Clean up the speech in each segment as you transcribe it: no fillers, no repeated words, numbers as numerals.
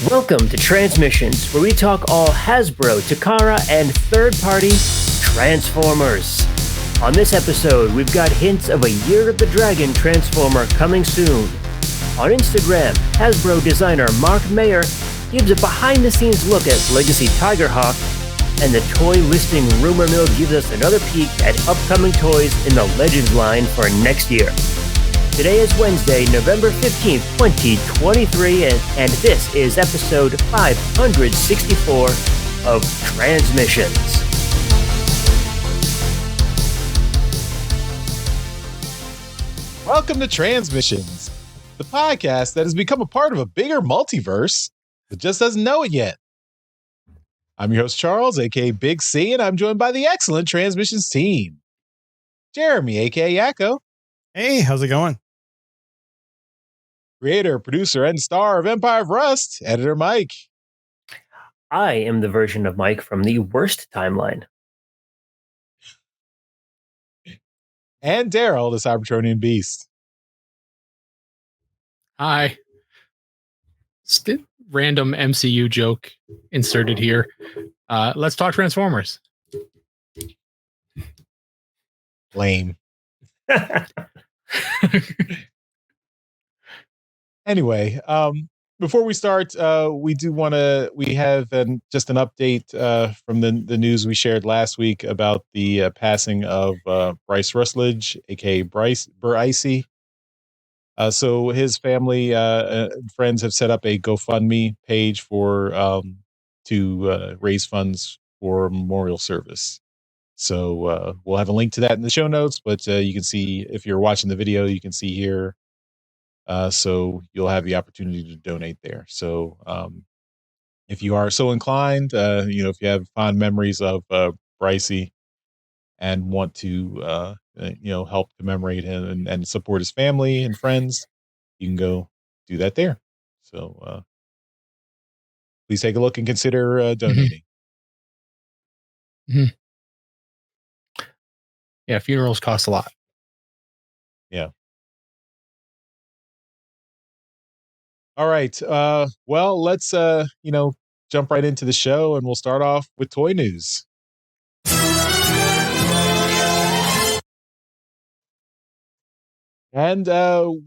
Welcome to Transmissions, where we talk all Hasbro, Takara, and third-party Transformers. On this episode, we've got hints of a Year of the Dragon Transformer coming soon. On Instagram, Hasbro designer Mark Mayer gives a behind-the-scenes look at Legacy Tigerhawk, and the toy listing rumor mill gives us another peek at upcoming toys in the Legends line for next year. Today is Wednesday, November 15th, 2023, and this is episode 564 of Transmissions. Welcome to Transmissions, the podcast that has become a part of a bigger multiverse that just doesn't know it yet. I'm your host, Charles, aka Big C, and I'm joined by the excellent Transmissions team. Jeremy, aka Yakko. Hey, how's it going? Creator, producer, and star of Empire of Rust, editor Mike. I am the version of Mike from the worst timeline. And Daryl, the Cybertronian Beast. Hi. Random MCU joke inserted here. Let's talk Transformers. Lame. Anyway, before we start, we have just an update from the news we shared last week about the passing of Bryce Russledge, aka Brycey. So his family and friends have set up a GoFundMe page for to raise funds for a memorial service. So we'll have a link to that in the show notes, but you can see, if you're watching the video, you can see here. So you'll have the opportunity to donate there. So if you are so inclined, if you have fond memories of Brycey and want to, help commemorate him and support his family and friends, you can go do that there. So please take a look and consider donating. Mm-hmm. Yeah, funerals cost a lot. Yeah. All right. Well, let's jump right into the show, and we'll start off with toy news. And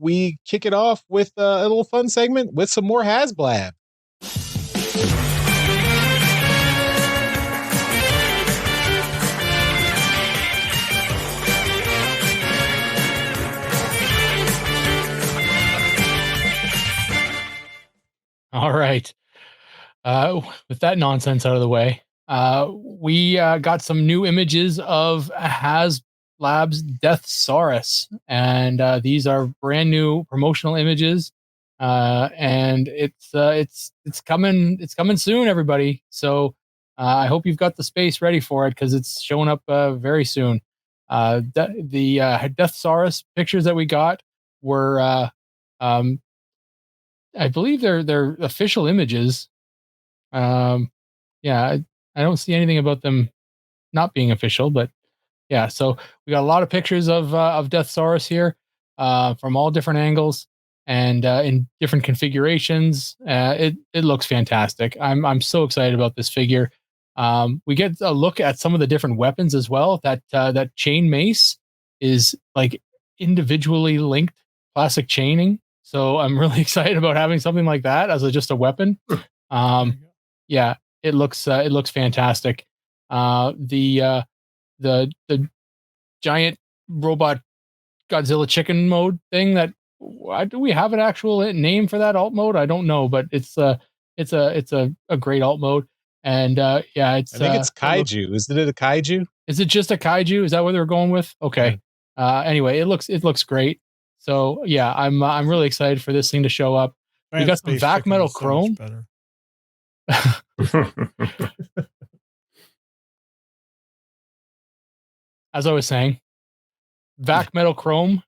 we kick it off with a little fun segment with some more Hasblab. All right. With that nonsense out of the way, we got some new images of HasLab's Deathsaurus, and these are brand new promotional images, and it's coming soon, everybody. So I hope you've got the space ready for it, because it's showing up very soon. The Deathsaurus pictures that we got were I believe they're official images. I don't see anything about them not being official, but yeah. So we got a lot of pictures of Deathsaurus here, from all different angles and in different configurations. It looks fantastic. I'm so excited about this figure. We get a look at some of the different weapons as well. That chain mace is like individually linked plastic chaining. So I'm really excited about having something like that as just a weapon. Yeah, it looks fantastic. The giant robot Godzilla chicken mode thing, do we have an actual name for that alt mode? I don't know, but it's a great alt mode. And I think it's kaiju. Isn't it a kaiju? Is it just a kaiju? Is that what they're going with? Okay. Anyway, it looks great. So yeah, I'm really excited for this thing to show up. We got some vac metal chrome. As I was saying, vac metal chrome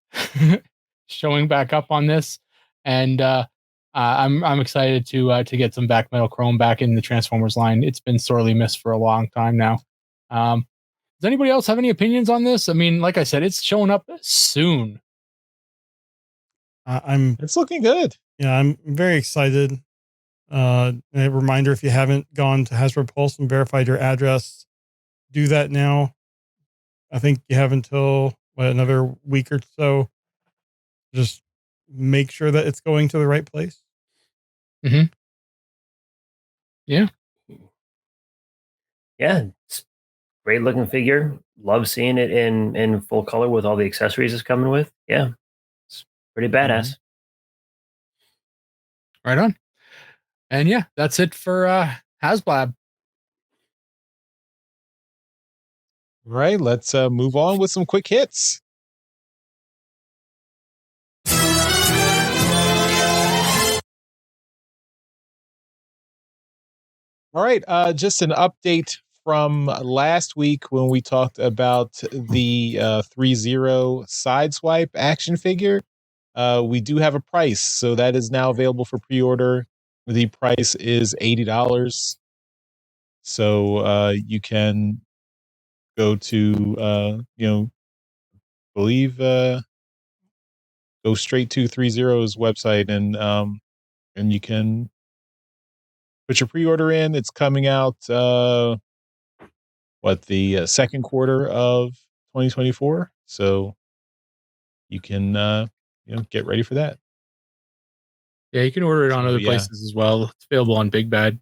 showing back up on this, and I'm excited to get some vac metal chrome back in the Transformers line. It's been sorely missed for a long time now. Does anybody else have any opinions on this? I mean, like I said, it's showing up soon. It's looking good. Yeah, I'm very excited. And a reminder, if you haven't gone to Hasbro Pulse and verified your address, do that now. I think you have until another week or so. Just make sure that it's going to the right place. Mm-hmm. Yeah. Yeah, it's great looking figure. Love seeing it in full color with all the accessories it's coming with. Yeah, it's pretty badass. Right on. And yeah, that's it for HasLab. Right. Let's move on with some quick hits. All right. Just an update from last week when we talked about the 3-0 Sideswipe action figure. We do have a price, so that is now available for pre-order. The price is $80. So you can go to believe go straight to 3-0's website and you can put your pre-order in. It's coming out the second quarter of 2024. So you can get ready for that. Yeah, you can order it on So, other yeah. places as well. It's available on Big Bad.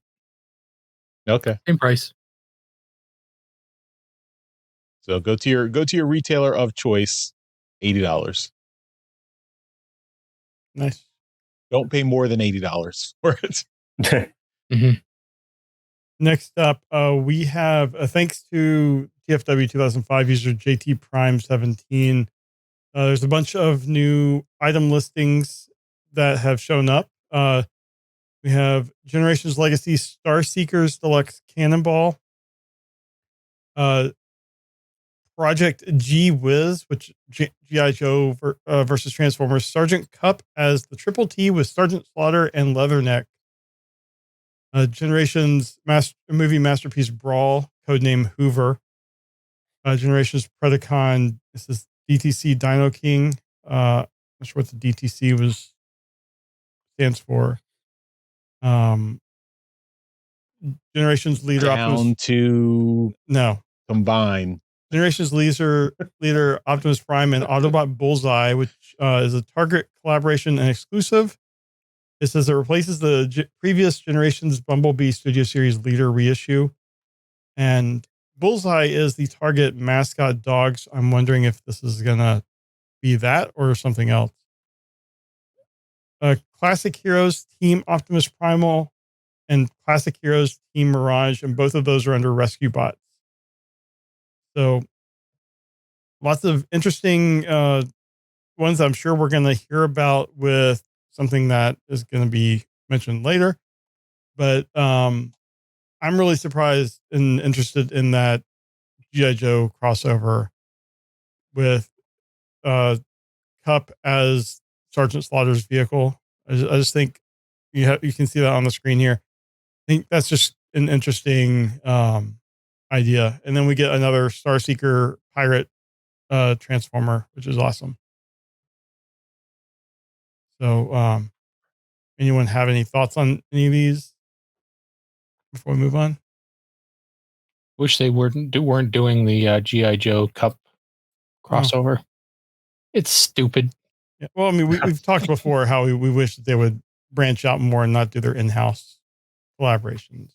Okay. Same price. So go to your retailer of choice, $80. Nice. Don't pay more than $80 for it. Mm-hmm. Next up, we have thanks to TFW 2005 user JT Prime 17. There's a bunch of new item listings that have shown up. We have Generations Legacy Star Seekers Deluxe Cannonball, Project G Wiz, which GI Joe versus Transformers, Sergeant Cup as the Triple T with Sergeant Slaughter and Leatherneck. Generations movie masterpiece Brawl, codename Hoover. Generations Predacon. This is DTC Dino King. Not sure what the DTC stands for. Generations Leader Optimus. To No. combine. Generations leader Optimus Prime and Autobot Bullseye, which is a Target collaboration and exclusive. It says it replaces the previous Generations Bumblebee Studio Series leader reissue. And Bullseye is the Target mascot dog. So I'm wondering if this is going to be that or something else. Classic Heroes Team Optimus Primal and Classic Heroes Team Mirage, and both of those are under Rescue Bots. So lots of interesting ones I'm sure we're going to hear about with something that is going to be mentioned later. But I'm really surprised and interested in that G.I. Joe crossover with Cup as Sergeant Slaughter's vehicle. I just think you can see that on the screen here. I think that's just an interesting idea. And then we get another Starseeker pirate transformer, which is awesome. So anyone have any thoughts on any of these before we move on? Wish they weren't doing the GI Joe Cup crossover. Oh. It's stupid. Yeah. Well, I mean, we've talked before how we wish that they would branch out more and not do their in-house collaborations.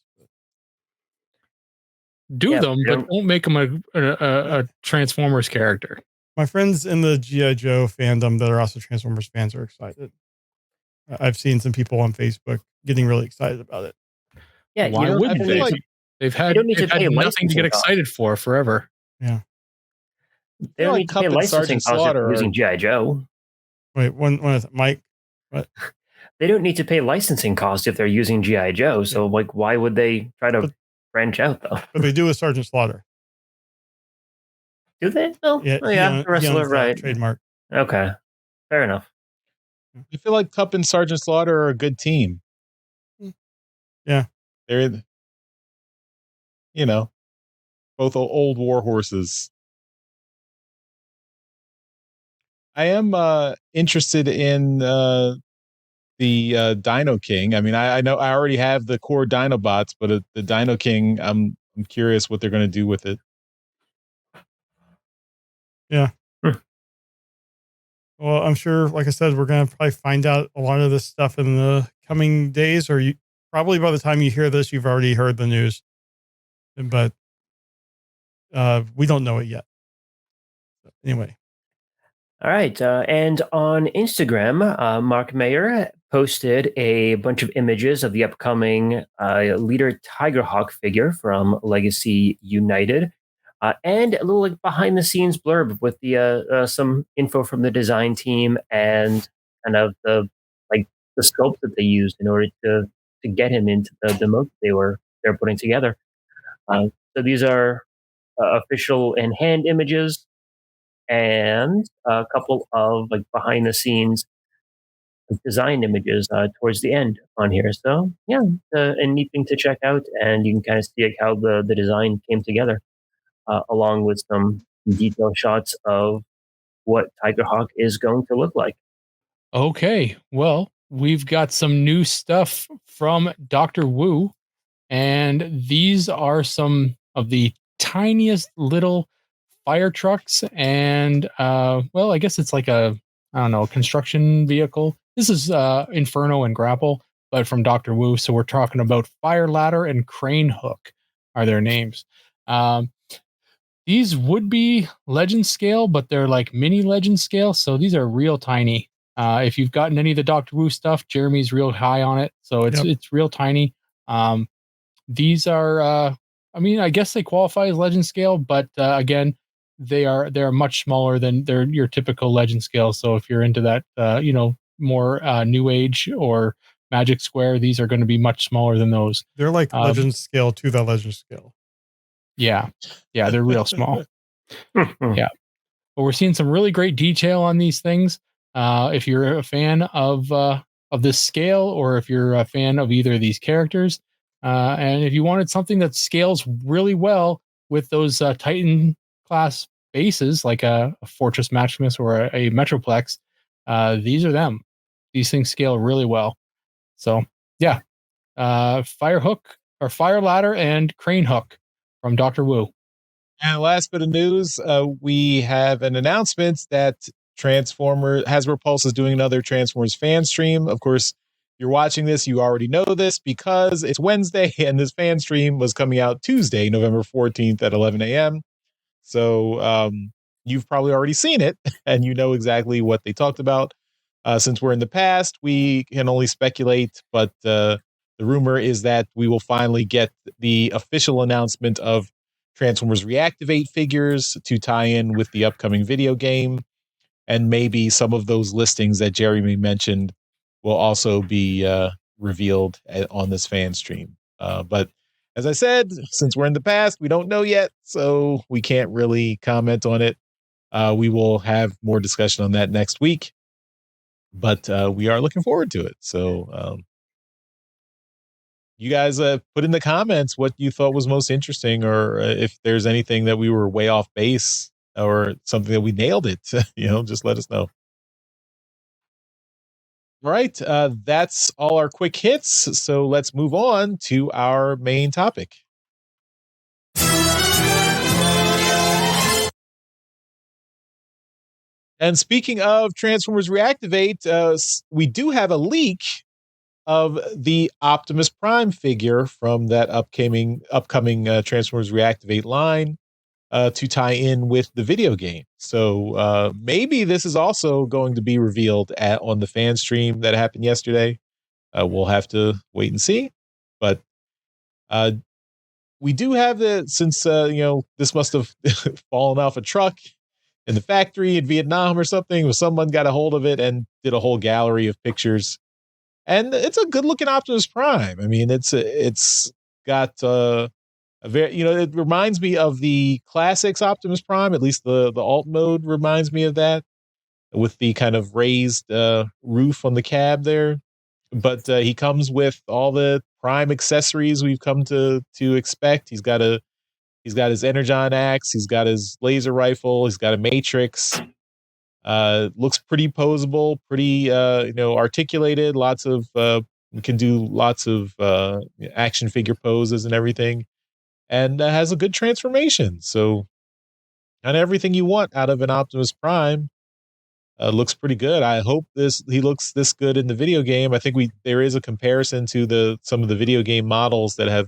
Do them, but don't make them a Transformers character. My friends in the G.I. Joe fandom that are also Transformers fans are excited. I've seen some people on Facebook getting really excited about it. Yeah, why wouldn't they? Like they've had nothing to get excited for forever. Yeah, they don't need to pay licensing costs if they're using G.I. Joe. Wait, one Mike. What? They don't need to pay licensing costs if they're using G.I. Joe. So, like, why would they try to branch out though? But they do with Sergeant Slaughter. Do they? Oh, yeah, the wrestler, right? Trademark. Okay, fair enough. I feel like Cup and Sergeant Slaughter are a good team. Yeah, they're both old war horses. I am interested in the Dino King. I mean, I know I already have the core Dinobots, but the Dino King, I'm curious what they're going to do with it. Yeah. Well, I'm sure, like I said, we're going to probably find out a lot of this stuff in the coming days, or probably by the time you hear this, you've already heard the news. But we don't know it yet. Anyway. All right. And on Instagram, Mark Mayer posted a bunch of images of the upcoming leader Tigerhawk figure from Legacy United, and a little like behind the scenes blurb with the some info from the design team and kind of the sculpt that they used in order to get him into the mode they're putting together. So these are official in hand images and a couple of like behind the scenes design images towards the end on here. So yeah, a neat thing to check out, and you can kind of see like, how the design came together, along with some detailed shots of what Tigerhawk is going to look like. Okay, well, we've got some new stuff from Dr. Wu, and these are some of the tiniest little fire trucks and well, I guess it's like I don't know, construction vehicle. This is Inferno and Grapple, but from Dr. Wu. So we're talking about Fire Ladder and Crane Hook are their names. These would be legend scale, but they're like mini legend scale. So these are real tiny. If you've gotten any of the Dr. Wu stuff, Jeremy's real high on it. So it's real tiny. These are I mean, I guess they qualify as legend scale, but again, they're much smaller than your typical legend scale. So if you're into that more new age or magic square, these are going to be much smaller than those. They're like legend scale to the legend scale. Yeah, they're real small. Yeah, but we're seeing some really great detail on these things. If you're a fan of this scale, or if you're a fan of either of these characters, and if you wanted something that scales really well with those Titan class bases, like a Fortress Maximus or a Metroplex, these are them. These things scale really well. So yeah, Fire Hook or Fire Ladder and Crane Hook from Dr. Wu. And last bit of news, we have an announcement that Hasbro Pulse is doing another Transformers fan stream. Of course, you're watching this, you already know this because it's Wednesday and this fan stream was coming out Tuesday, November 14th at 11 a.m. So you've probably already seen it and you know exactly what they talked about. Since we're in the past, we can only speculate, but the rumor is that we will finally get the official announcement of Transformers Reactivate figures to tie in with the upcoming video game. And maybe some of those listings that Jeremy mentioned will also be revealed on this fan stream. But as I said, since we're in the past, we don't know yet, so we can't really comment on it. We will have more discussion on that next week, but we are looking forward to it. So you guys put in the comments what you thought was most interesting, or if there's anything that we were way off base or something that we nailed it, just let us know. All right. That's all our quick hits. So let's move on to our main topic. And speaking of Transformers Reactivate, we do have a leak of the Optimus Prime figure from that upcoming Transformers Reactivate line to tie in with the video game. So maybe this is also going to be revealed on the fan stream that happened yesterday. We'll have to wait and see. But we do have since this must have fallen off a truck in the factory in Vietnam or something, or someone got a hold of it and did a whole gallery of pictures. And it's a good looking Optimus Prime. I mean, it's got a very, it reminds me of the classics Optimus Prime. At least the alt mode reminds me of that, with the kind of raised roof on the cab there. But he comes with all the Prime accessories we've come to expect. He's got his Energon axe. He's got his laser rifle. He's got a Matrix. Looks pretty posable, pretty articulated. Lots of can do lots of action figure poses and everything, and has a good transformation. So, and everything you want out of an Optimus Prime. Looks pretty good. I hope he looks this good in the video game. I think there is a comparison to some of the video game models that have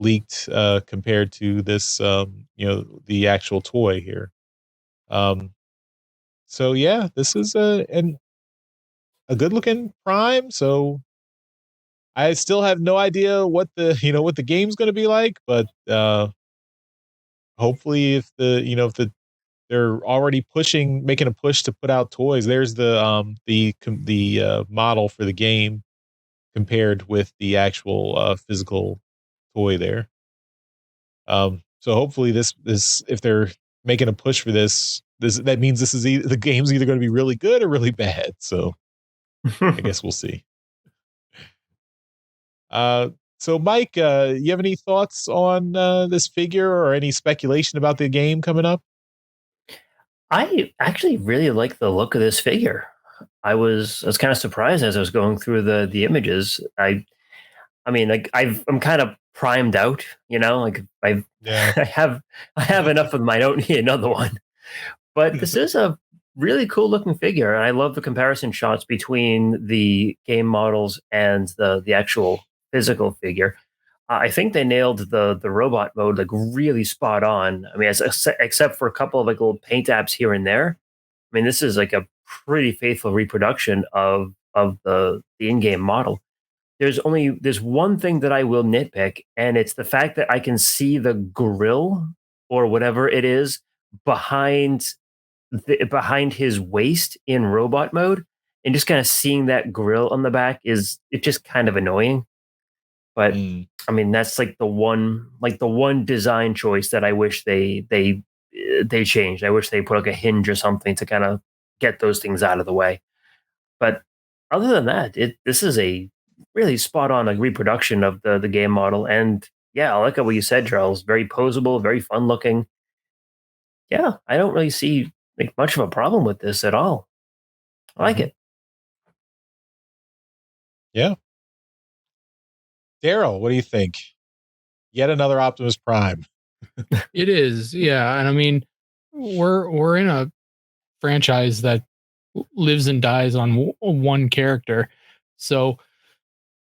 leaked compared to this the actual toy here. So yeah, this is a good looking Prime. So I still have no idea what the game's going to be like, but hopefully if they're already making a push to put out toys. There's the model for the game compared with the actual physical toy there. So hopefully this if they're making a push for this that means the game's either going to be really good or really bad. So I guess we'll see. So Mike, you have any thoughts on this figure or any speculation about the game coming up? I actually really like the look of this figure. I was kind of surprised as I was going through the images. I mean, like I'm kind of primed out, like Yeah. I have enough of them. I don't need another one. But this is a really cool looking figure, and I love the comparison shots between the game models and the actual physical figure. I think they nailed the robot mode like really spot on. I mean, except for a couple of like little paint apps here and there. I mean, this is like a pretty faithful reproduction of the in game model. There's one thing that I will nitpick, and it's the fact that I can see the grill or whatever it is behind behind his waist in robot mode, and just kind of seeing that grill on the back it's just kind of annoying. But I mean, that's like the one design choice that I wish they changed. I wish they put like a hinge or something to kind of get those things out of the way. But other than that, this is a really spot on like reproduction of the game model. And yeah, I like what you said, Charles. Very posable, very fun looking. Yeah, I don't really see like much of a problem with this at all. I like it. Yeah. Daryl, what do you think? Yet another Optimus Prime. It is, yeah. And I mean, we're in a franchise that lives and dies on one character, so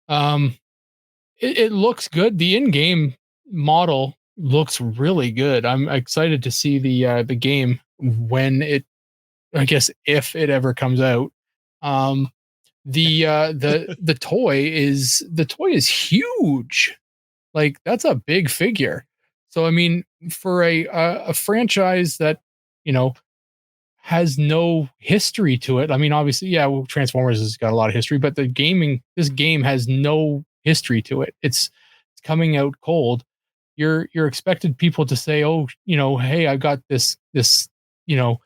it looks good. The in-game model looks really good. I'm excited to see the game when I guess if it ever comes out. The toy is huge. Like that's a big figure. So I mean, for a franchise that you know has no history to it. I mean, obviously, yeah, well, Transformers has got a lot of history, but this game has no history to it. It's coming out cold. You're expected people to say, oh, hey, I got this, you know,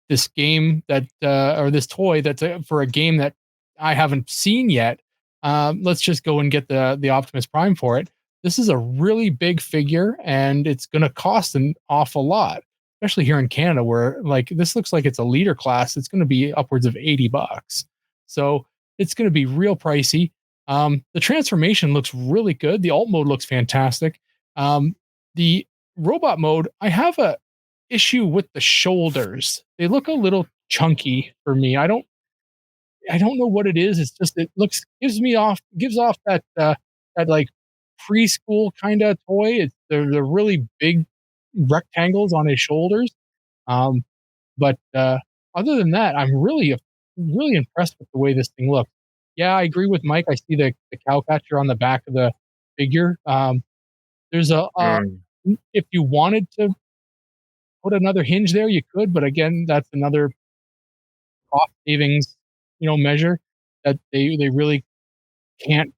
this game that or this toy that's for a game that I haven't seen yet. Let's just go and get the Optimus Prime for it. This is a really big figure, and it's going to cost an awful lot, especially here in Canada, where like this looks like it's a leader class. It's going to be upwards of $80, so it's going to be real pricey. The transformation looks really good. The alt mode looks fantastic. The robot mode, I have a issue with the shoulders. They look a little chunky for me. I don't know what it is. It's just gives off that like preschool kind of toy. They're really big rectangles on his shoulders. Um, but other than that, I'm really impressed with the way this thing looks. Yeah, I agree with Mike. I see the cow catcher on the back of the figure. There's Mm. if you wanted to put another hinge there, you could, but again, that's another cost savings, measure that they really can't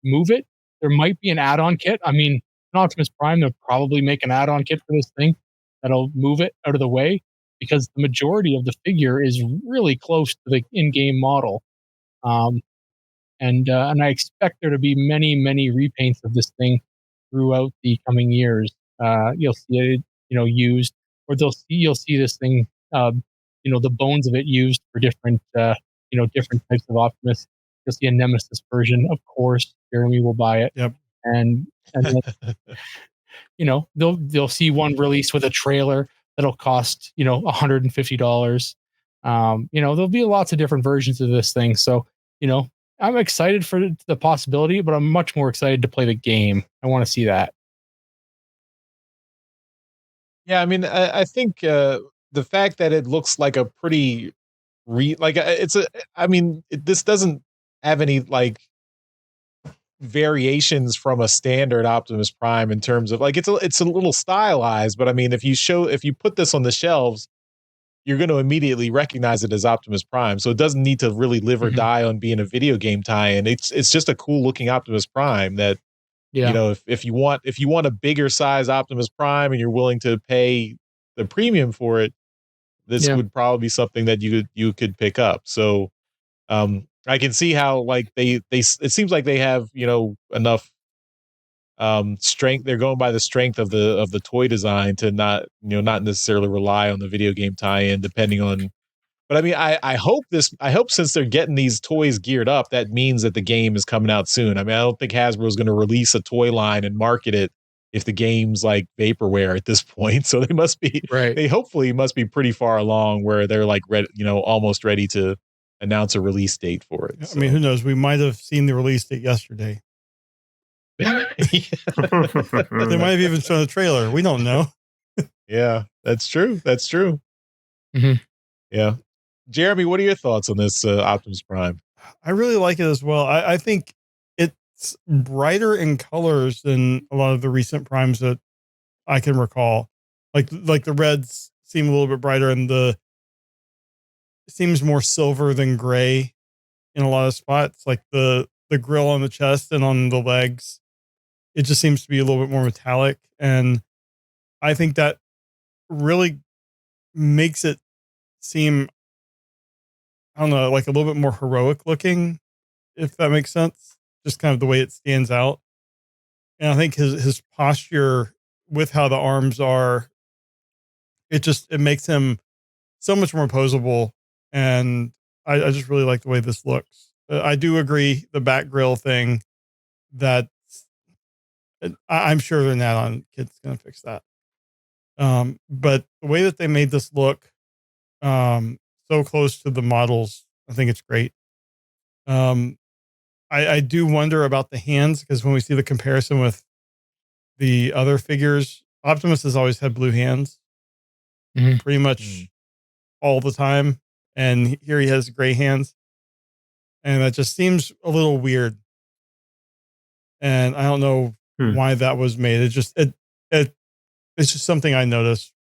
move it. There might be an add-on kit. I mean, an Optimus Prime, they'll probably make an add-on kit for this thing that'll move it out of the way because the majority of the figure is really close to the in-game model. Um, and I expect there to be many, many repaints of this thing throughout the coming years. You'll see it, used, or you'll see this thing the bones of it used for different different types of Optimus. You'll see a Nemesis version, of course. Jeremy will buy it. Yep. And then, they'll see one released with a trailer that'll cost $150. There'll be lots of different versions of this thing. So I'm excited for the possibility, but I'm much more excited to play the game. I want to see that. Yeah, I mean, I think the fact that it looks like a pretty this doesn't have any like variations from a standard Optimus Prime in terms of like it's a little stylized, but I mean, if you put this on the shelves, you're going to immediately recognize it as Optimus Prime. So it doesn't need to really live or die on being a video game tie-in. It's just a cool looking Optimus Prime that, if you want a bigger size Optimus Prime and you're willing to pay the premium for it, this would probably be something that you could pick up. So, I can see how like it seems like they have, enough strength. They're going by the strength of the toy design to not necessarily rely on the video game tie-in, depending on. But I mean, I hope since they're getting these toys geared up, that means that the game is coming out soon. I mean, I don't think Hasbro is going to release a toy line and market it if the game's like vaporware at this point. So they must be right. They hopefully must be pretty far along where they're like ready, almost ready to announce a release date for it. I mean, who knows? We might have seen the release date yesterday. They might have even shown a trailer. We don't know. Yeah, that's true. That's true. Mm-hmm. Yeah. Jeremy, what are your thoughts on this Optimus Prime? I really like it as well. I think it's brighter in colors than a lot of the recent Primes that I can recall. Like the reds seem a little bit brighter, and it seems more silver than gray in a lot of spots. Like the grill on the chest and on the legs, it just seems to be a little bit more metallic. And I think that really makes it seem, I don't know, like a little bit more heroic looking, if that makes sense. Just kind of the way it stands out. And I think his posture with how the arms are, it makes him so much more posable. And I just really like the way this looks. I do agree the back grill thing, that I'm sure they're not on Kid's going to fix that. But the way that they made this look so close to the models, I think it's great. I do wonder about the hands, because when we see the comparison with the other figures, Optimus has always had blue hands pretty much all the time. And here he has gray hands. And that just seems a little weird. And I don't know why that was made. It's just something I noticed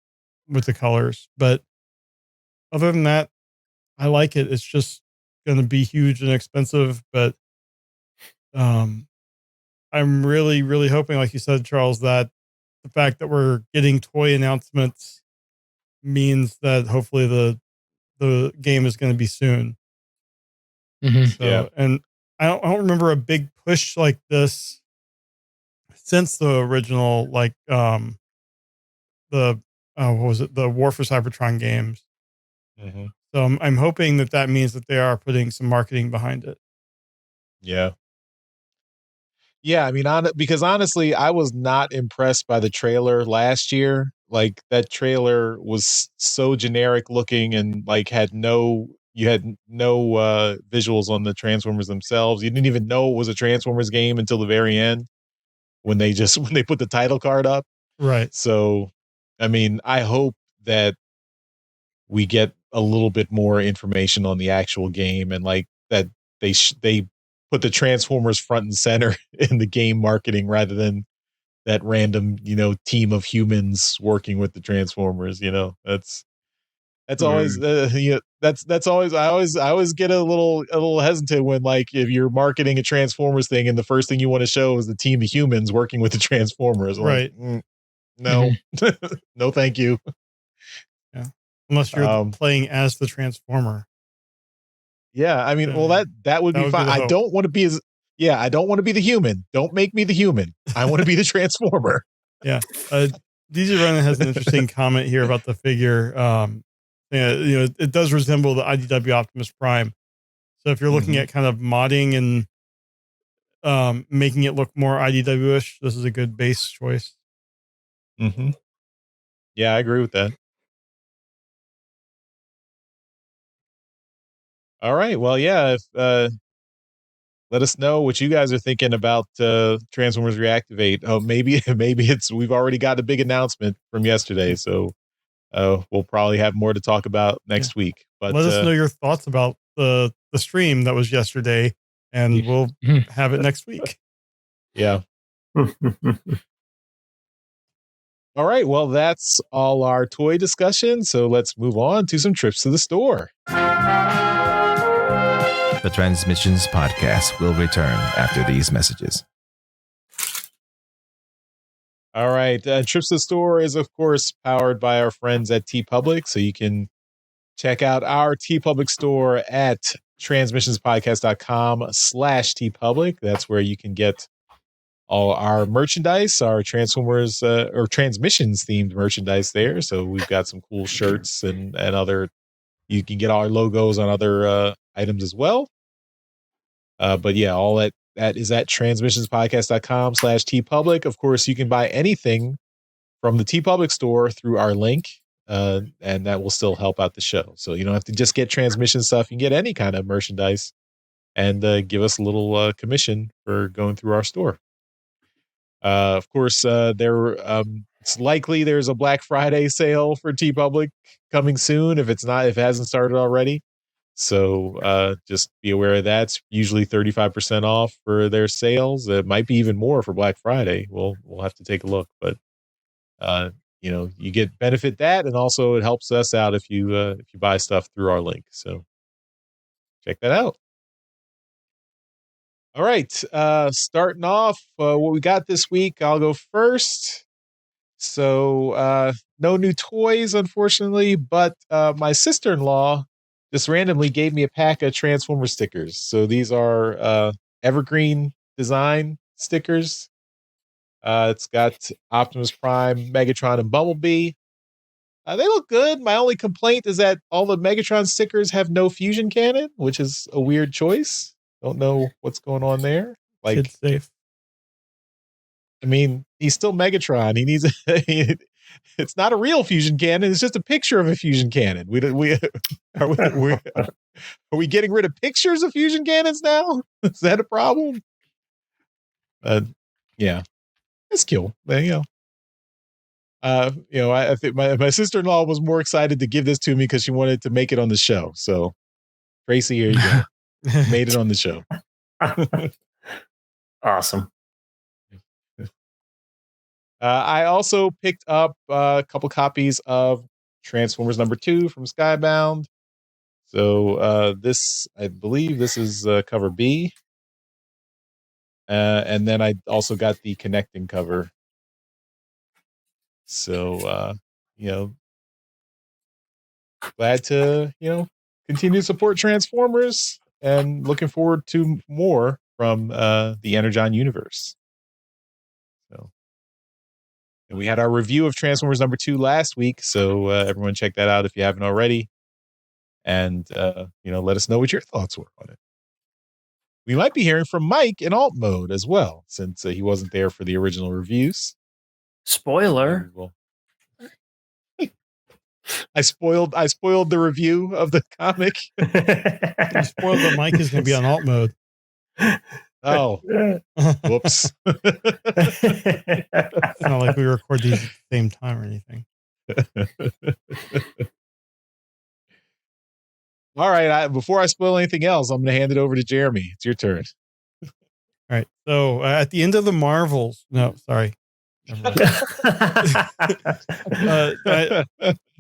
with the colors. But other than that, I like it. It's just going to be huge and expensive. But I'm really, really hoping, like you said, Charles, that the fact that we're getting toy announcements means that hopefully the game is going to be soon. So, yeah. And I don't remember a big push like this since the original, like what was it, the War for Cybertron games. So I'm hoping that means that they are putting some marketing behind it. Yeah. Yeah, I mean, because honestly, I was not impressed by the trailer last year. Like, that trailer was so generic looking and like had no visuals on the Transformers themselves. You didn't even know it was a Transformers game until the very end, when they put the title card up. Right. So, I mean, I hope that we get a little bit more information on the actual game, and like that they put the Transformers front and center in the game marketing, rather than that random, team of humans working with the Transformers. That's always that's always I always get a little hesitant when, like, if you're marketing a Transformers thing and the first thing you want to show is the team of humans working with the Transformers. Right. Like, no, no, thank you. Yeah. Unless you're playing as the Transformer. Yeah, I mean, well, that would be fine. I don't want to be I don't want to be the human. Don't make me the human. I want to be the Transformer. Yeah. DJ Brennan has an interesting comment here about the figure. It does resemble the IDW Optimus Prime. So if you're looking at kind of modding and making it look more IDW-ish, this is a good base choice. Mm-hmm. Yeah, I agree with that. All right. Well, yeah. Let us know what you guys are thinking about Transformers Reactivate. Oh, maybe we've already got a big announcement from yesterday, so we'll probably have more to talk about next week. But let us know your thoughts about the stream that was yesterday, and we'll have it next week. Yeah. All right. Well, that's all our toy discussion. So let's move on to some trips to the store. The Transmissions podcast will return after these messages. All right. Trips to the store is, of course, powered by our friends at TeePublic. So you can check out our TeePublic store at transmissionspodcast.com/TeePublic. That's where you can get all our merchandise, our Transformers or Transmissions themed merchandise there. So we've got some cool shirts and other, you can get our logos on other items as well. But yeah, all that is at transmissionspodcast.com/TeePublic. Of course, you can buy anything from the TeePublic store through our link, and that will still help out the show. So you don't have to just get Transmission stuff. You can get any kind of merchandise and give us a little commission for going through our store. Of course, it's likely there's a Black Friday sale for TeePublic coming soon if it hasn't started already. So just be aware of that. It's usually 35% off for their sales. It might be even more for Black Friday. We'll have to take a look, but you get benefit that, and also it helps us out if you buy stuff through our link. So check that out. All right, starting off what we got this week. I'll go first. So no new toys, unfortunately, but my sister-in-law just randomly gave me a pack of Transformer stickers. So these are evergreen design stickers. It's got Optimus Prime, Megatron, and Bumblebee. They look good. My only complaint is that all the Megatron stickers have no fusion cannon, which is a weird choice. Don't know what's going on there. Like, Kid safe. I mean, he's still Megatron. He needs it's not a real fusion cannon. It's just a picture of a fusion cannon. Are we getting rid of pictures of fusion cannons now? Is that a problem? Yeah, it's cool. I think my sister-in-law was more excited to give this to me because she wanted to make it on the show. So, Tracy, here you go. Made it on the show. Awesome. I also picked up a couple copies of Transformers #2 from Skybound. So I believe this is cover B. And then I also got the connecting cover. So, glad to, continue to support Transformers, and looking forward to more from the Energon universe. So, and we had our review of Transformers #2 last week, so everyone check that out if you haven't already. And, let us know what your thoughts were on it. We might be hearing from Mike in alt mode as well, since he wasn't there for the original reviews. Spoiler. I spoiled the review of the comic. You spoiled that Mike is going to be on alt mode. Oh, whoops. It's not like we record these at the same time or anything. All right. Before I spoil anything else, I'm going to hand it over to Jeremy. It's your turn. All right. So at the end of the Marvels, no, sorry. I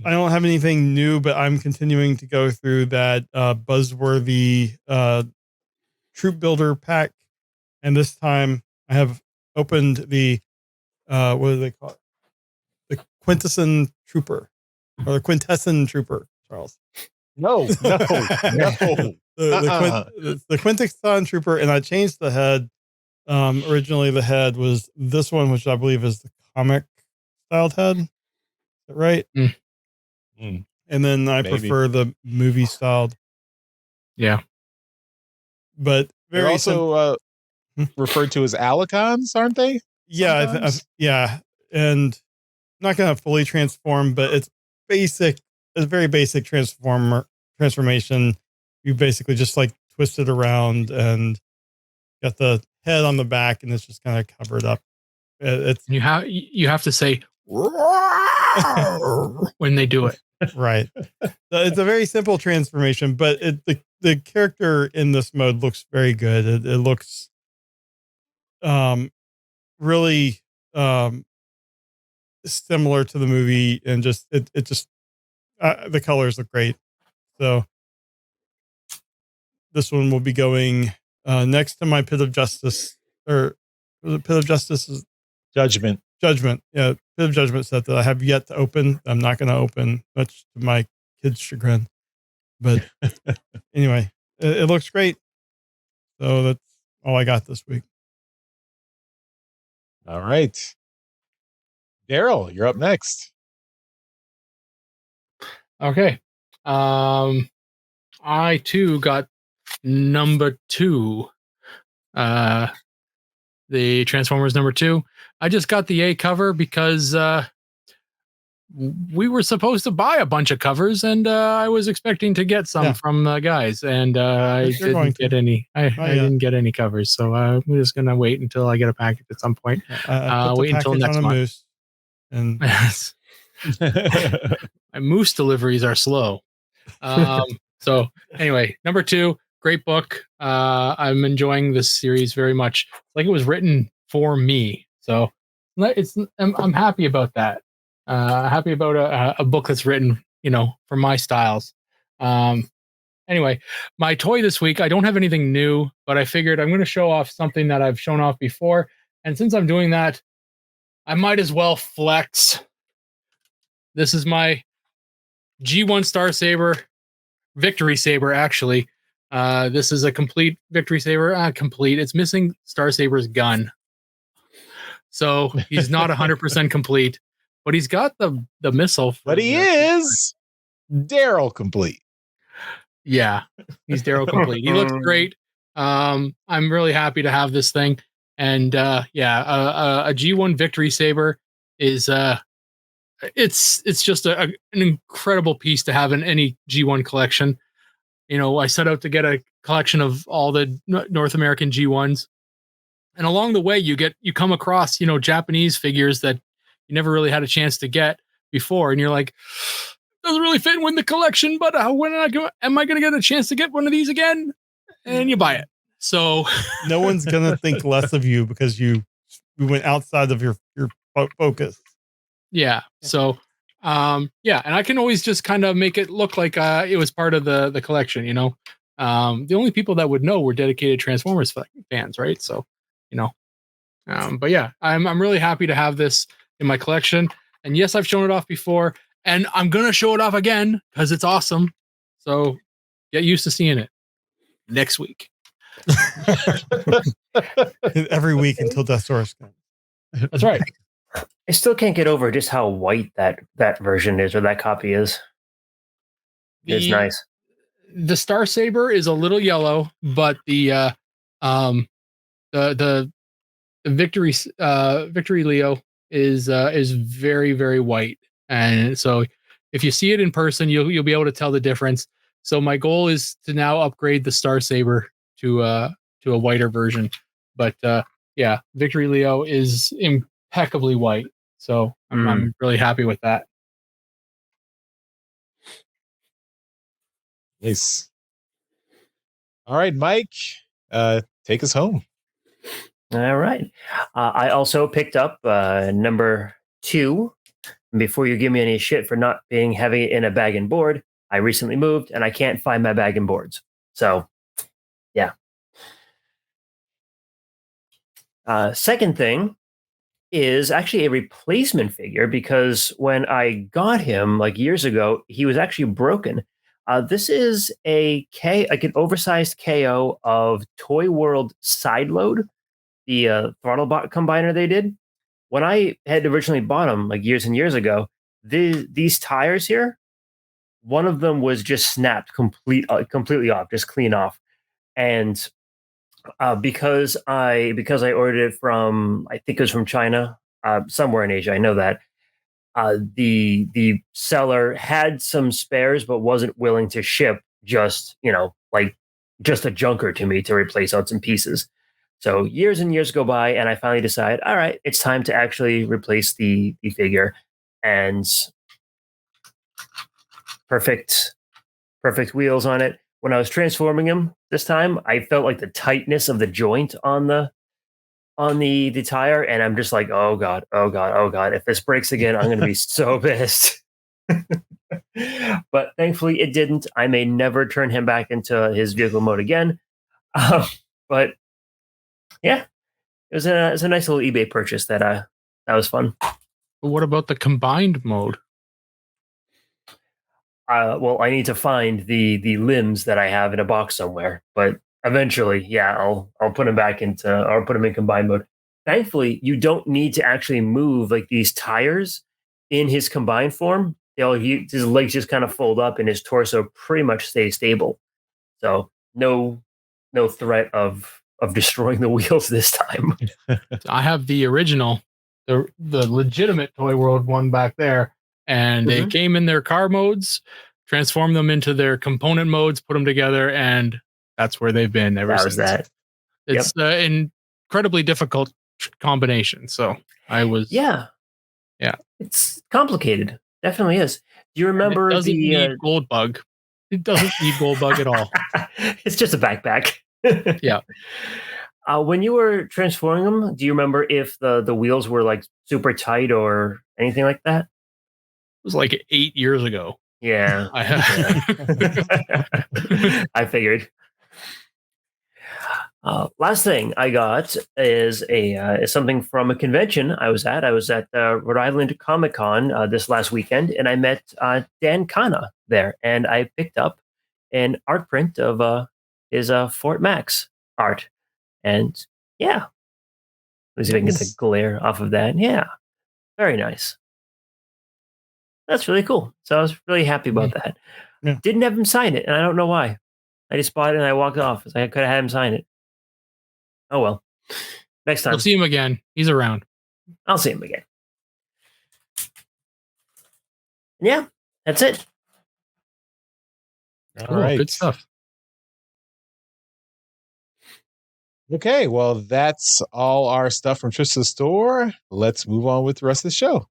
don't have anything new, but I'm continuing to go through that buzzworthy troop builder pack. And this time I have opened the, what do they call it? The Quintesson Trooper, or the Quintesson Trooper, Charles. No. The Quintesson Trooper, and I changed the head. Originally the head was this one, which I believe is the comic styled head. Is that right? Mm. and then I Maybe. prefer the movie styled. Yeah. But They're very also referred to as Alicons, aren't they? yeah, yeah, and not going to fully transform, but it's basic. It's very basic transformation. You basically just like twist it around and got the head on the back, and it's just kind of covered up. It's You have to say when they do it. right. It's a very simple transformation, but the character in this mode looks very good. It looks really similar to the movie, and just it just the colors look great. So this one will be going next to my Pit of Justice, or was it Pit of Justice? Judgment. Yeah, Pit of Judgment set that I have yet to open. I'm not going to open, much to my kids' chagrin. But anyway, it looks great. So that's all I got this week. All right. Daryl, you're up next. Okay. I too got number 2. The Transformers number 2. I just got the A cover because we were supposed to buy a bunch of covers, and I was expecting to get some from the guys, and I didn't get any. I didn't get any covers, so I'm just gonna wait until I get a package at some point. Wait until next month. Moose and my moose deliveries are slow. So anyway, number 2, great book. I'm enjoying this series very much. It's like it was written for me, so I'm happy about that. Happy about a book that's written, for my styles. Anyway, my toy this week, I don't have anything new, but I figured I'm going to show off something that I've shown off before. And since I'm doing that, I might as well flex. This is my G1 Star Saber, Victory Saber, actually. This is a complete Victory Saber. Complete. It's missing Star Saber's gun. So he's not 100% complete. But he's got the missile. But he is Daryl complete. Yeah, he's Daryl complete. He looks great. I'm really happy to have this thing. And a G1 Victory Saber is it's just an incredible piece to have in any G1 collection. I set out to get a collection of all the North American G1s. And along the way, you come across, Japanese figures that you never really had a chance to get before, and you're like, doesn't really fit in the collection, but when am I going to get a chance to get one of these again? And you buy it. So no one's going to think less of you because you went outside of your focus. Yeah. So, and I can always just kind of make it look like it was part of the collection. The only people that would know were dedicated Transformers fans, right? So, but yeah, I'm really happy to have this in my collection. And yes, I've shown it off before, and I'm going to show it off again because it's awesome. So get used to seeing it next week. Every week until Deathsaurus comes. That's right. I still can't get over just how white that version is, or that copy is. It's nice. The Star Saber is a little yellow, but the Victory Leo is very, very white. And so if you see it in person, you'll be able to tell the difference. So my goal is to now upgrade the Star Saber to a whiter version. But Victory Leo is impeccably white. So I'm really happy with that. Nice. All right, Mike, take us home. All right. I also picked up number 2. And before you give me any shit for not having it in a bag and board, I recently moved and I can't find my bag and boards. So, yeah. Second thing is actually a replacement figure, because when I got him like years ago, he was actually broken. This is an oversized KO of Toy World Sideload, the throttle bot combiner they did. When I had originally bought them like years and years ago, these tires here, one of them was just snapped completely off, just clean off. And because I ordered it from, I think it was from China, somewhere in Asia. I know that the seller had some spares, but wasn't willing to ship just like just a junker to me to replace out some pieces. So years and years go by, and I finally decide, all right, it's time to actually replace the figure, and perfect wheels on it. When I was transforming him this time, I felt like the tightness of the joint on the tire, and I'm just like, oh god, oh god, oh god, if this breaks again, I'm gonna be so pissed. But thankfully it didn't. I may never turn him back into his vehicle mode again. But yeah, it's a nice little eBay purchase that was fun. But what about the combined mode? Well, I need to find the limbs that I have in a box somewhere, but eventually, yeah, I'll put them back into, or put them in combined mode. Thankfully, you don't need to actually move like these tires in his combined form. His legs just kind of fold up, and his torso pretty much stays stable. So no threat of destroying the wheels this time. I have the original, the legitimate Toy World one back there, and they came in their car modes, transformed them into their component modes, put them together, and that's where they've been ever since. That. It's an incredibly difficult combination. So I was yeah. It's complicated. Definitely is. Do you remember it doesn't need Gold Bug? It doesn't need Gold Bug at all. It's just a backpack. Yeah. When you were transforming them, do you remember if the wheels were like super tight or anything like that? It was like 8 years ago. Yeah. I figured. Last thing I got is something from a convention I was at. I was at Rhode Island Comic Con this last weekend, and I met Dan Kana there, and I picked up an art print of his Fort Max art. And yeah, let's see if I can get the glare off of that. Yeah, very nice. That's really cool. So I was really happy about that. Yeah. Didn't have him sign it, and I don't know why. I just bought it and I walked off. I could have had him sign it. Oh well. Next time. We'll see him again. He's around. I'll see him again. Yeah, that's it. All right. Good stuff. Okay, well, that's all our stuff from Trista's store. Let's move on with the rest of the show.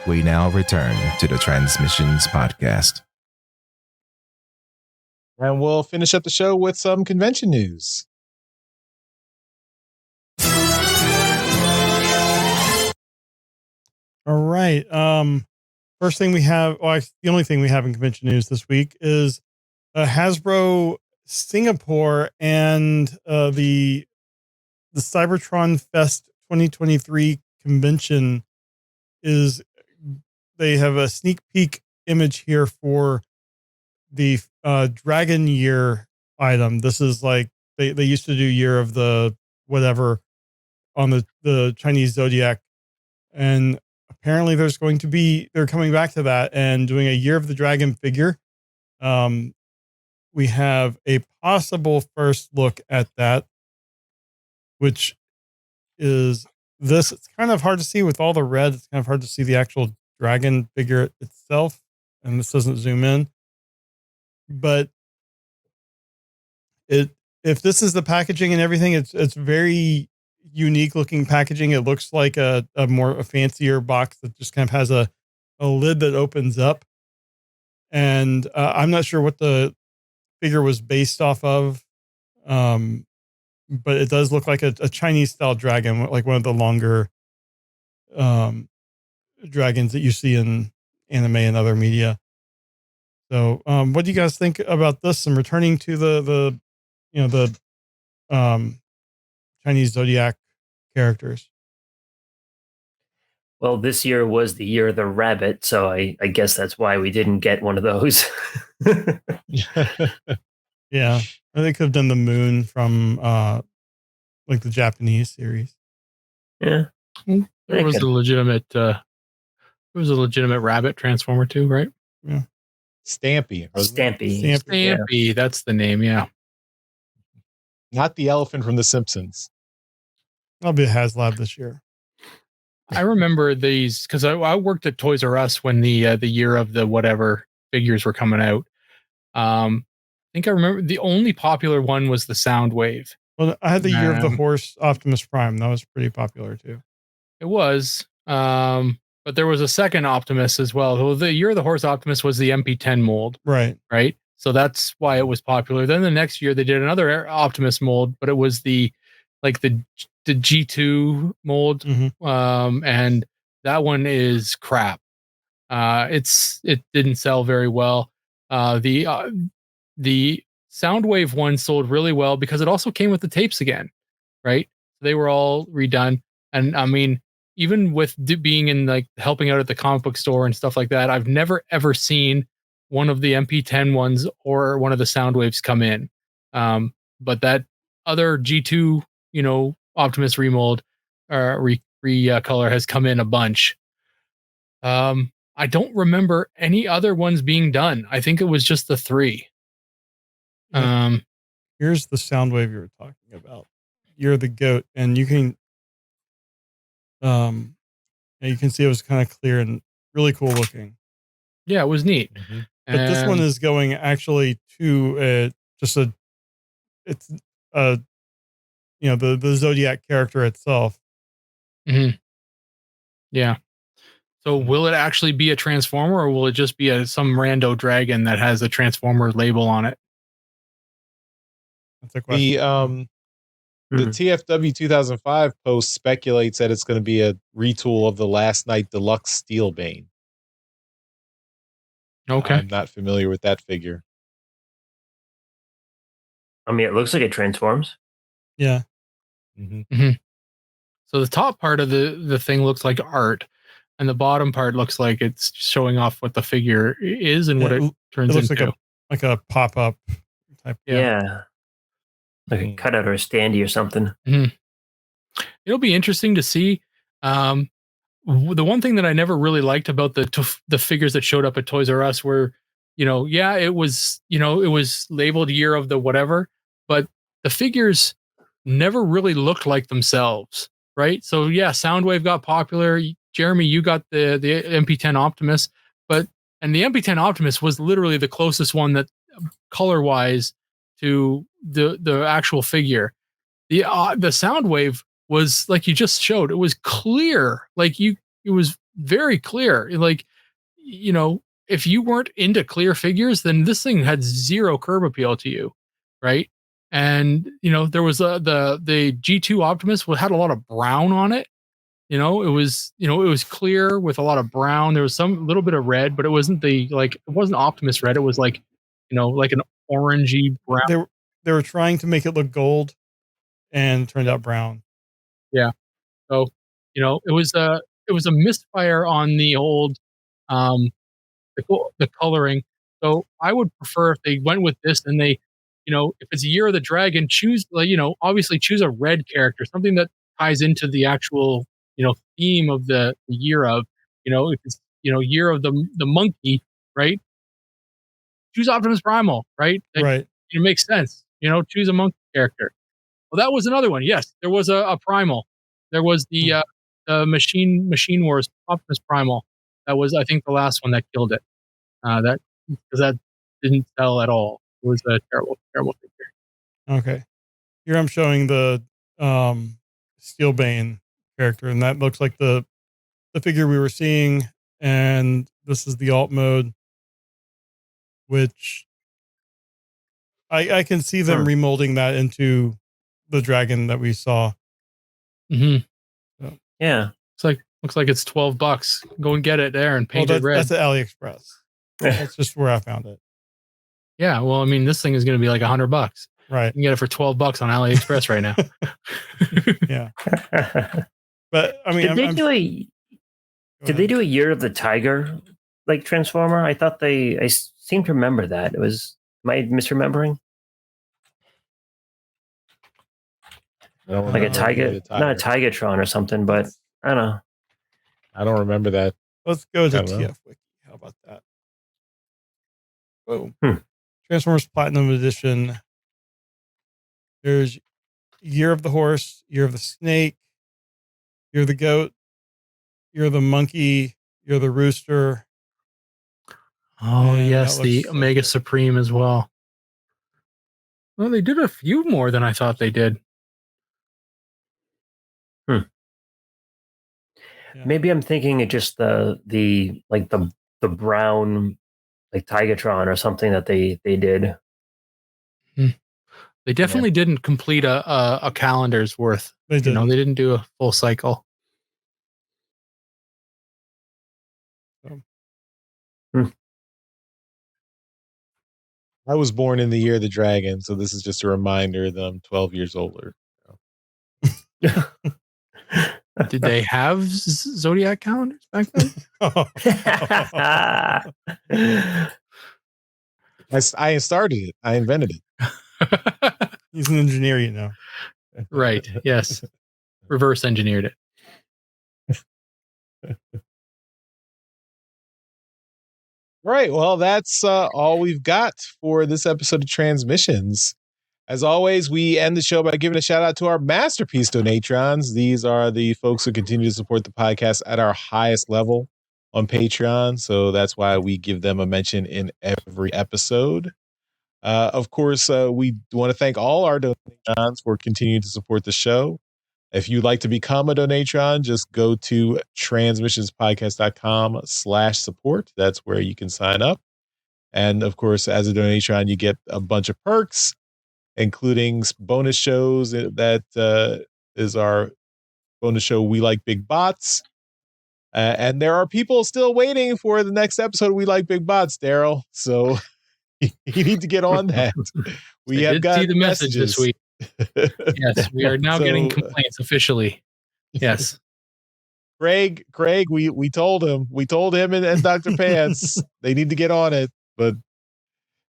We now return to the Transmissions podcast. And we'll finish up the show with some convention news. All right. First thing we have, the only thing we have in convention news this week is Hasbro Singapore and the Cybertron Fest 2023 convention they have a sneak peek image here for the Dragon Year item. This is like they used to do Year of the whatever on the Chinese Zodiac, and apparently they're coming back to that and doing a Year of the Dragon figure. We have a possible first look at that, which is this. It's kind of hard to see with all the red. It's kind of hard to see the actual dragon figure itself, and this doesn't zoom in. But if this is the packaging and everything, it's very unique looking packaging. It looks like a fancier box that just kind of has a lid that opens up. And I'm not sure what the figure was based off of, but it does look like a Chinese style dragon, like one of the longer dragons that you see in anime and other media. So what do you guys think about this and returning to the Chinese Zodiac characters? Well, this year was the year of the rabbit, so I guess that's why we didn't get one of those. Yeah, or they could have done the moon from like the Japanese series. Yeah, There was a legitimate was a legitimate rabbit transformer too, right? Stampy. Stampy. Stampy, that's the name. Yeah. Not the elephant from The Simpsons. I'll be a HasLab this year. I remember these because I worked at Toys R Us when the year of the whatever figures were coming out. I think I remember the only popular one was the Soundwave. Well, I had the Year of the Horse Optimus Prime. That was pretty popular too. It was, but there was a second Optimus as well. Well, the Year of the Horse Optimus was the MP10 mold, Right. So that's why it was popular. Then the next year they did another Optimus mold, but it was the G2 mold, and that one is crap. It didn't sell very well. The Soundwave one sold really well because it also came with the tapes again, right? They were all redone, and I mean, even with being in like helping out at the comic book store and stuff like that, I've never ever seen one of the MP10 ones or one of the Soundwaves come in. But that other G2, Optimus remold color has come in a bunch. I don't remember any other ones being done. I think it was just the three. Here's the Soundwave you were talking about. You're the goat, and you can see it was kind of clear and really cool looking. Yeah, it was neat. But this one is going actually to the Zodiac character itself. Yeah. So will it actually be a Transformer, or will it just be some rando dragon that has a Transformer label on it? That's a question. The TFW 2005 post speculates that it's going to be a retool of the Last Night Deluxe Steelbane. Okay. I'm not familiar with that figure. I mean, it looks like it transforms. Yeah. So the top part of the thing looks like art, and the bottom part looks like it's showing off what the figure is and what it turns looks into. like a pop-up type. Yeah. Like a cutout or a standee or something. It'll be interesting to see. The one thing that I never really liked about the figures that showed up at Toys R Us were, it was labeled Year of the whatever, but the figures never really looked like themselves, right? So yeah, Soundwave got popular. Jeremy, you got the MP10 Optimus, and the MP10 Optimus was literally the closest one that color-wise to the actual figure. The Soundwave was like you just showed. It was clear, it was very clear. Like, if you weren't into clear figures, then this thing had zero curb appeal to you, right? And there was the G2 Optimus had a lot of brown on it. It was clear with a lot of brown. There was some little bit of red, but it wasn't it wasn't Optimus red. It was like an orangey brown. They were trying to make it look gold, and it turned out brown. Yeah. So, it was a misfire on the old the coloring. So I would prefer if they went with this and they, if it's a Year of the Dragon, choose obviously choose a red character, something that ties into the actual, theme of the year of, if it's, Year of the monkey, right? Choose Optimus Primal, right? Right. It makes sense. Choose a monkey character. Well, that was another one. Yes, there was a Primal. There was the Machine Wars Optimus Primal. That was, I think, the last one that killed it. Because that didn't sell at all. It was a terrible, terrible figure. Okay. Here I'm showing the Steelbane character, and that looks like the figure we were seeing. And this is the alt mode, which I can see them remolding that into the dragon that we saw. So, yeah. Looks like it's $12. Go and get it there and paint it red. That's at AliExpress. That's just where I found it. Yeah, well, I mean, this thing is going to be like $100. Right. You can get it for $12 on AliExpress right now. Yeah. But I mean, did they do a Year of the Tiger Transformer? I thought I seem to remember that. Am I misremembering? Like a Tiger, not a Tigatron or something, but I don't know. I don't remember that. Let's go to I don't know. TF Wiki. How about that? Oh, Hmm. Transformers Platinum Edition. There's Year of the Horse, Year of the Snake, Year of the Goat, Year of the Monkey, Year of the Rooster. Oh, And yes, that the looks like Omega it. Supreme as well. Well, they did a few more than I thought they did. Yeah. Maybe I'm thinking of just the like the brown like Tigatron or something that they did. They definitely didn't complete a calendar's worth. They You know, didn't. they didn't do a full cycle. I was born in the year of the dragon, so this is just a reminder that I'm 12 years older. Did they have zodiac calendars back then? I started it. I invented it. He's an engineer, you know. Right. Yes. Reverse engineered it. Right. Well, that's all we've got for this episode of Transmissions. As always, we end the show by giving a shout out to our masterpiece donatrons. These are the folks who continue to support the podcast at our highest level on Patreon. So that's why we give them a mention in every episode. Of course, we want to thank all our donatrons for continuing to support the show. If you'd like to become a donatron, just go to transmissionspodcast.com/support. That's where you can sign up. And of course, as a donatron, you get a bunch of perks, including bonus shows. That is our bonus show, We Like Big Bots. And there are people still waiting for the next episode of We Like Big Bots, Daryl. So you need to get on that. We I have did got see the message this week. Yes, we are now getting complaints officially. Yes. Craig, we told him. We told him and Dr. Pants they need to get on it, but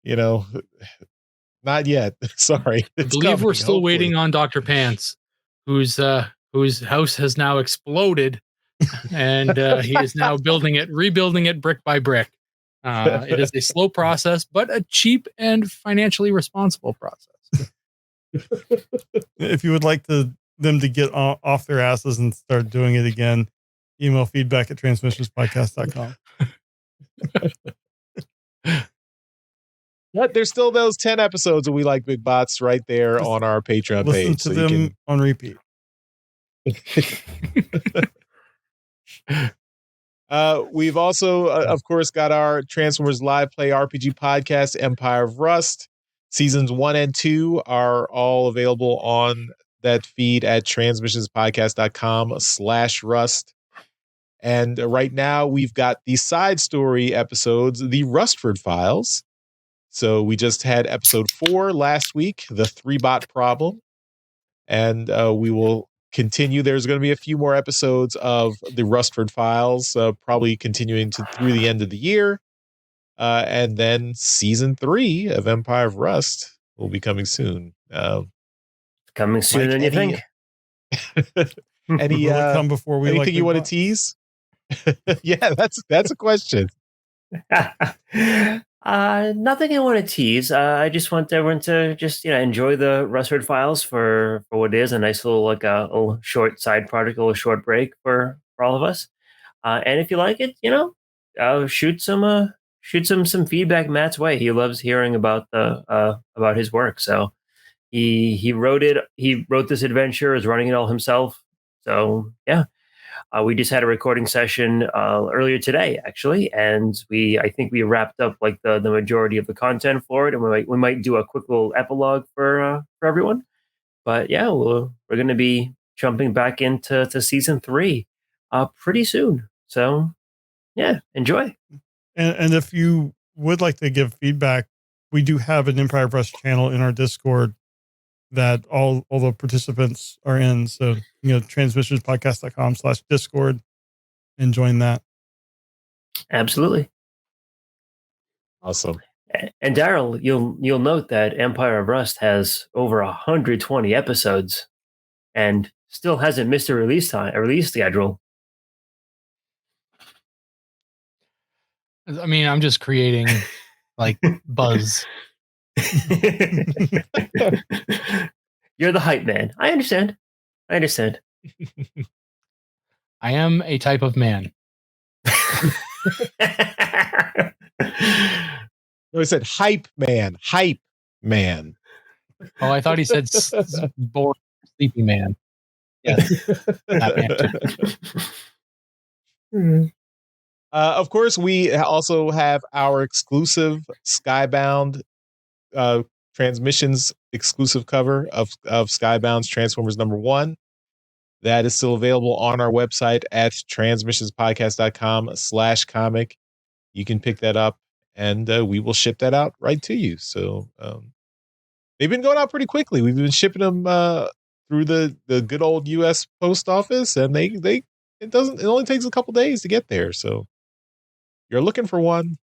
you know, not yet. Sorry. I believe we're still waiting on Dr. Pants, whose house has now exploded, and he is now rebuilding it brick by brick. It is a slow process, but a cheap and financially responsible process. If you would like them to get off their asses and start doing it again, email feedback at transmissionspodcast.com. But there's still those 10 episodes of We Like Big Bots right there on our Patreon Listen page. to them on repeat. We've also, of course, got our Transformers Live Play RPG podcast, Empire of Rust. Seasons 1 and 2 are all available on that feed at transmissionspodcast.com/rust. And right now we've got the side story episodes, the Rustford Files. So we just had episode 4 last week, the 3-bot problem. And we will continue. There's going to be a few more episodes of the Rustford Files, probably continuing through the end of the year. And then season 3 of Empire of Rust will be coming soon. Coming sooner than you think. Any Will it come before we anything like you want to Bots? tease? Yeah, that's a question. Nothing I want to tease. I just want everyone to just enjoy the Rustford Files for what it is, a nice little like a little short side project, a little short break for all of us. And if you like it, shoot some feedback Matt's way. He loves hearing about about his work. So he wrote it. He wrote this adventure, is running it all himself. So yeah. We just had a recording session earlier today, actually, and I think we wrapped up like the majority of the content for it, and we might do a quick little epilogue for everyone. But yeah, we're going to be jumping back into season 3 pretty soon. So yeah, enjoy. And if you would like to give feedback, we do have an Empire of Rust channel in our Discord that all the participants are in. So, transmissionspodcast.com/Discord and join that. Absolutely. Awesome. And Daryl, you'll note that Empire of Rust has over 120 episodes and still hasn't missed a release schedule. I mean, I'm just creating like buzz. You're the hype man. I understand. I am a type of man. No, he said hype man. Oh, I thought he said bored, sleepy man. Yes, that man too. Of course, we also have our exclusive Skybound Transmissions exclusive cover of Skybound's Transformers #1. That is still available on our website at transmissionspodcast.com/comic. You can pick that up, and we will ship that out right to you. So they've been going out pretty quickly. We've been shipping them through the good old U.S. Post Office, and it only takes a couple days to get there. So you're looking for one,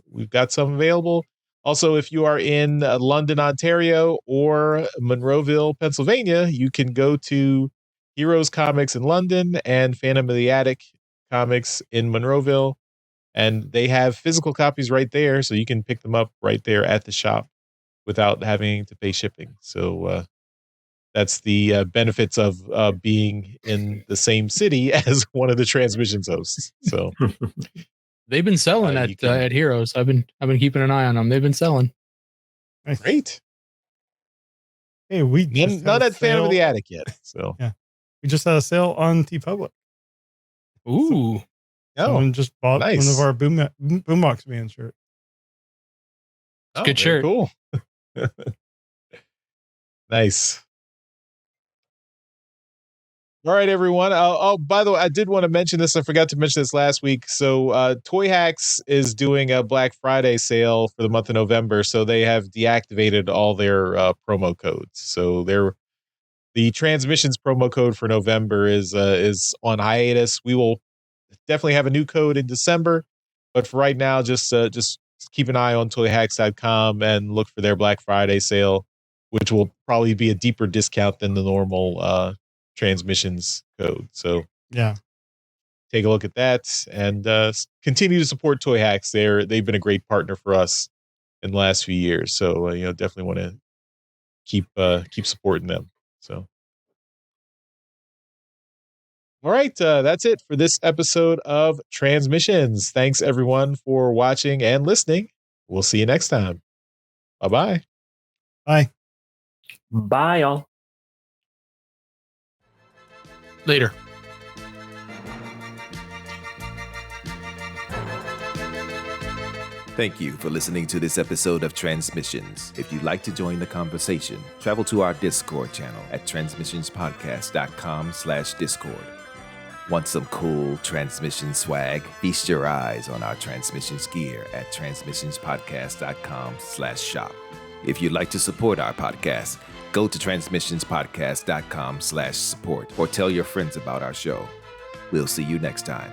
we've got some available. Also, if you are in London, Ontario, or Monroeville, Pennsylvania, you can go to Heroes Comics in London and Phantom of the Attic Comics in Monroeville, and they have physical copies right there, so you can pick them up right there at the shop without having to pay shipping. So that's the benefits of being in the same city as one of the Transmissions hosts. So they've been selling at Heroes. I've been keeping an eye on them. They've been selling. Great. Hey, we none at Phantom of the Attic yet. So yeah, we just had a sale on TeePublic. Ooh, someone just bought one of our Boombox Man shirts. Good shirt. Cool. Nice. All right, everyone. By the way, I did want to mention this. I forgot to mention this last week. So Toy Hacks is doing a Black Friday sale for the month of November. So they have deactivated all their promo codes. So the Transmissions promo code for November is on hiatus. We will definitely have a new code in December. But for right now, just keep an eye on toyhacks.com and look for their Black Friday sale, which will probably be a deeper discount than the normal Transmissions code. So yeah, take a look at that and continue to support Toy Hacks. They've been a great partner for us in the last few years. So definitely want to keep supporting them. So all right, that's it for this episode of Transmissions. Thanks everyone for watching and listening. We'll see you next time. Bye-bye. Bye. Bye, y'all. Later. Thank you for listening to this episode of Transmissions. If you'd like to join the conversation, travel to our Discord channel at transmissionspodcast.com/Discord. Want some cool Transmission swag? Feast your eyes on our Transmissions gear at transmissionspodcast.com/shop. If you'd like to support our podcast, go to transmissionspodcast.com/support or tell your friends about our show. We'll see you next time.